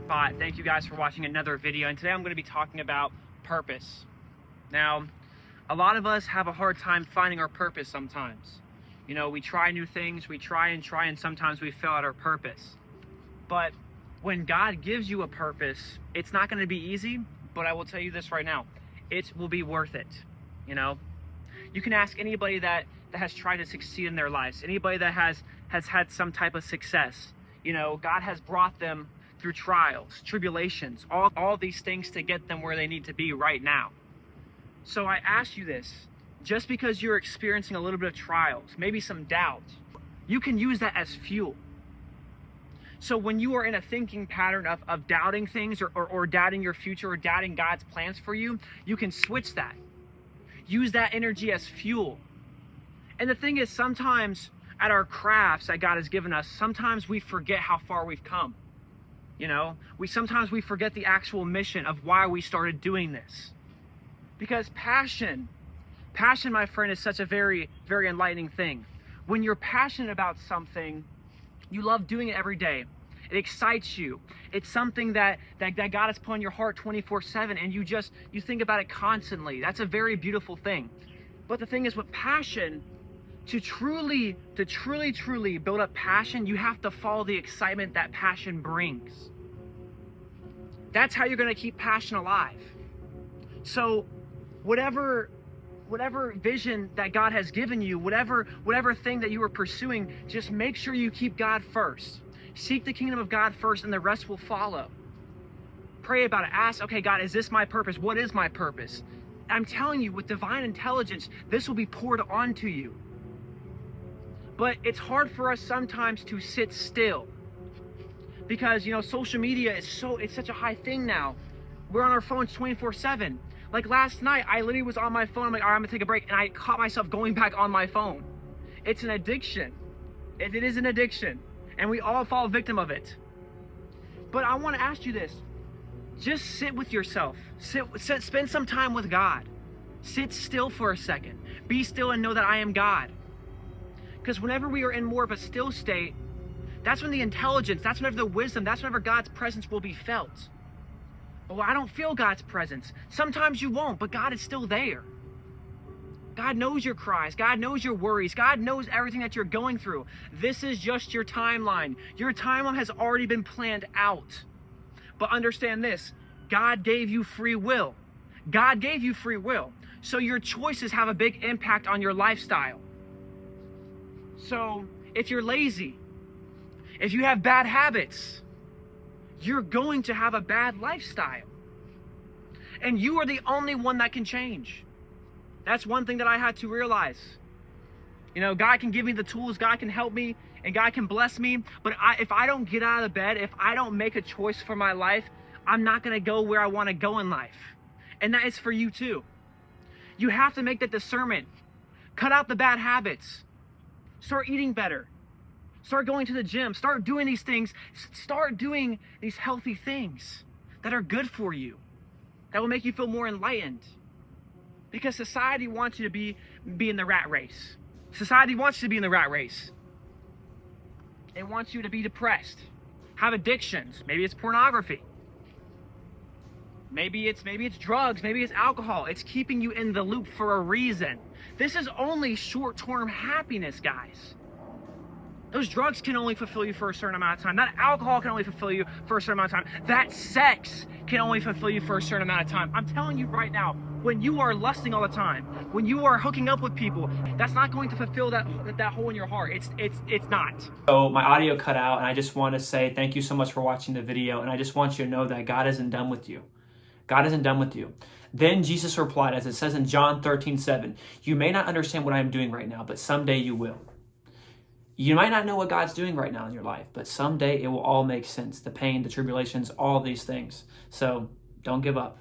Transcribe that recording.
But thank you guys for watching another video, and today I'm going to be talking about purpose. Now, a lot of us have a hard time finding our purpose sometimes. You know, we try new things, we try, and sometimes we fail at our purpose. But when God gives you a purpose, it's not going to be easy, but I will tell you this right now, it will be worth it. You know, you can ask anybody that has tried to succeed in their lives, anybody that has had some type of success. You know, God has brought them through trials, tribulations, all these things to get them where they need to be right now. So I ask you this, just because you're experiencing a little bit of trials, maybe some doubt, you can use that as fuel. So when you are in a thinking pattern of doubting things or doubting your future or doubting God's plans for you, you can switch that. Use that energy as fuel. And the thing is, sometimes at our crafts that God has given us, sometimes we forget how far we've come. You know, sometimes we forget the actual mission of why we started doing this. Because passion, my friend, is such a very, very enlightening thing. When you're passionate about something, you love doing it every day. It excites you. It's something that God has put on your heart 24/7, and you think about it constantly. That's a very beautiful thing. But the thing is, with passion, to truly build up passion, you have to follow the excitement that passion brings. That's how you're going to keep passion alive. So whatever vision that God has given you, whatever thing that you are pursuing, just make sure you keep God first. Seek the kingdom of God first, and the rest will follow. Pray about it. Ask, okay, God, is this my purpose? What is my purpose? I'm telling you, with divine intelligence, this will be poured onto you. But it's hard for us sometimes to sit still, because, you know, social media is it's such a high thing now. We're on our phones 24/7. Like last night, I literally was on my phone. I'm like, all right, I'm gonna take a break, and I caught myself going back on my phone. It's an addiction. It is an addiction, and we all fall victim of it. But I want to ask you this: just sit with yourself. Spend some time with God. Sit still for a second. Be still and know that I am God. Because whenever we are in more of a still state, that's when the intelligence, that's whenever the wisdom, that's whenever God's presence will be felt. Oh, I don't feel God's presence. Sometimes you won't, but God is still there. God knows your cries. God knows your worries. God knows everything that you're going through. This is just your timeline. Your timeline has already been planned out. But understand this, God gave you free will. God gave you free will. So your choices have a big impact on your lifestyle. So if you're lazy, if you have bad habits, you're going to have a bad lifestyle. And you are the only one that can change. That's one thing that I had to realize. You know, God can give me the tools, God can help me, and God can bless me. But if I don't get out of bed, if I don't make a choice for my life, I'm not going to go where I want to go in life. And that is for you too. You have to make that discernment. Cut out the bad habits. Start eating better. Start going to the gym. Start doing these things. Start doing these healthy things that are good for you, that will make you feel more enlightened. Because society wants you to be in the rat race. Society wants you to be in the rat race. It wants you to be depressed, have addictions. Maybe it's pornography. Maybe it's drugs. Maybe it's alcohol. It's keeping you in the loop for a reason. This is only short-term happiness, guys. Those drugs can only fulfill you for a certain amount of time. That alcohol can only fulfill you for a certain amount of time. That sex can only fulfill you for a certain amount of time. I'm telling you right now, when you are lusting all the time, when you are hooking up with people, that's not going to fulfill that hole in your heart. It's not. So my audio cut out, and I just want to say thank you so much for watching the video, and I just want you to know that God isn't done with you. God isn't done with you. Then Jesus replied, as it says in John 13:7, you may not understand what I am doing right now, but someday you will. You might not know what God's doing right now in your life, but someday it will all make sense. The pain, the tribulations, all these things. So don't give up.